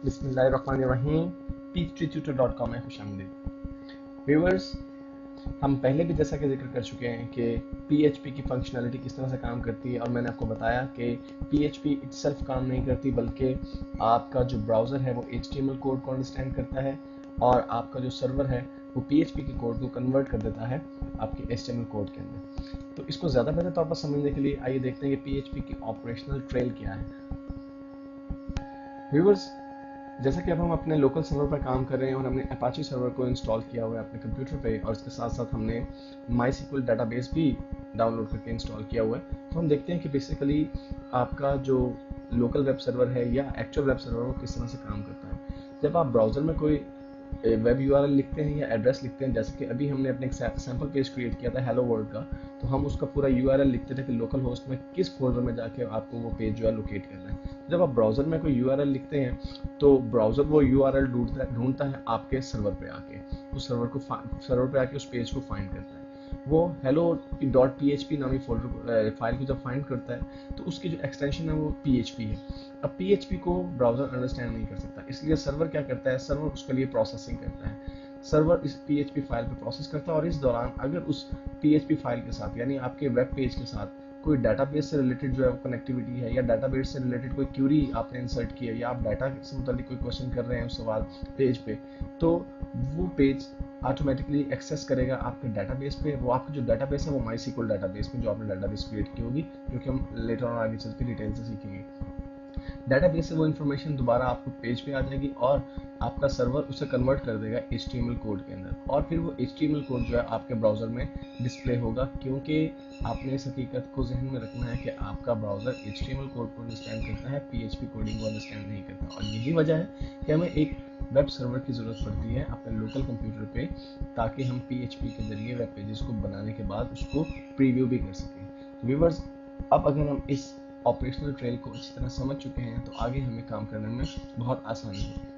बिस्मिल्लाहिर्रहमानिर्रहीम। peachtree.com में खुशामदीद। Viewers, हम पहले भी जैसा कि जिक्र कर चुके हैं कि PHP की फंक्शनैलिटी किस तरह से काम करती है, और मैंने आपको बताया कि PHP इटसेल्फ काम नहीं करती, बल्कि आपका जो ब्राउज़र है वो HTML कोड को अंडरस्टैंड करता है और आपका जो सर्वर है वो PHP के कोड को कन्वर्ट कर देता है आपके HTML कोड के अंदर। तो इसको ज़्यादा बेहतर तौर पर समझने के लिए आइए देखते हैं कि PHP की ऑपरेशनल ट्रेल क्या है। व्यूअर्स, जैसा कि अब हम अपने लोकल सर्वर पर काम कर रहे हैं और हमने अपाची सर्वर को इंस्टॉल किया हुआ है अपने कंप्यूटर पे, और इसके साथ साथ हमने MySQL डेटाबेस भी डाउनलोड करके इंस्टॉल किया हुआ है, तो हम देखते हैं कि बेसिकली आपका जो लोकल वेब सर्वर है या एक्चुअल वेब सर्वर वो किस तरह से काम करता है। जब आप ब्राउज़र में कोई वेब URL लिखते हैं या एड्रेस लिखते हैं, जैसे कि अभी हमने अपने एक सैम्पल पेज क्रिएट किया था हेलो वर्ल्ड का, तो हम उसका पूरा URL लिखते थे कि लोकल होस्ट में किस फोल्डर में जाके आपको वो पेज जो है लोकेट करना है। जब आप ब्राउज़र में कोई URL लिखते हैं तो ब्राउज़र वो URL ढूंढता है आपके सर्वर पे आके, उस सर्वर पे आके उस पेज को फाइंड करता है। वो hello.php नामी फोल्डर फाइल को जब फाइंड करता है तो उसकी जो एक्सटेंशन है वो PHP है। अब PHP को ब्राउज़र अंडरस्टैंड नहीं कर सकता, इसलिए सर्वर क्या करता है, सर्वर उसके लिए प्रोसेसिंग करता है। सर्वर इस PHP फाइल पे प्रोसेस करता है, और इस दौरान अगर उस PHP फाइल के साथ यानी आपके वेब पेज के साथ कोई डाटाबेस से रिलेटेड जो है कनेक्टिविटी है, या डाटाबेस से रिलेटेड कोई क्यूरी आपने इंसर्ट की है, या आप डाटा से मुतालिक कोई क्वेश्चन कर रहे हैं उस सवाल पेज पे, तो वो पेज ऑटोमेटिकली एक्सेस करेगा आपके डाटाबेस पे। वो आपका जो डाटाबेस है वो MySQL डाटाबेस में जो आपने डाटाबेस क्रिएट की होगी, जो कि हम लेटर ऑन आगे चल के डिटेल से सीखेंगे। डाटाबेस से वो इन्फॉर्मेशन दोबारा आपको पेज पे आ जाएगी और आपका सर्वर उसे कन्वर्ट कर देगा HTML कोड के अंदर, और फिर वो HTML कोड जो है आपके ब्राउज़र में डिस्प्ले होगा, क्योंकि आपने इस हकीकत को जहन में रखना है कि आपका ब्राउज़र HTML कोड को अंडरस्टैंड करता है, PHP कोडिंग को अंडरस्टैंड नहीं करता। और यही वजह है कि हमें एक वेब सर्वर की ज़रूरत पड़ती है अपने लोकल कंप्यूटर पे, ताकि हम PHP के जरिए वेब पेजेस को बनाने के बाद उसको प्रीव्यू भी कर सकें। व्यूवर्स, अब अगर हम इस ऑपरेशनल ट्रेल को अच्छी तरह समझ चुके हैं तो आगे हमें काम करने में बहुत आसानी होगी।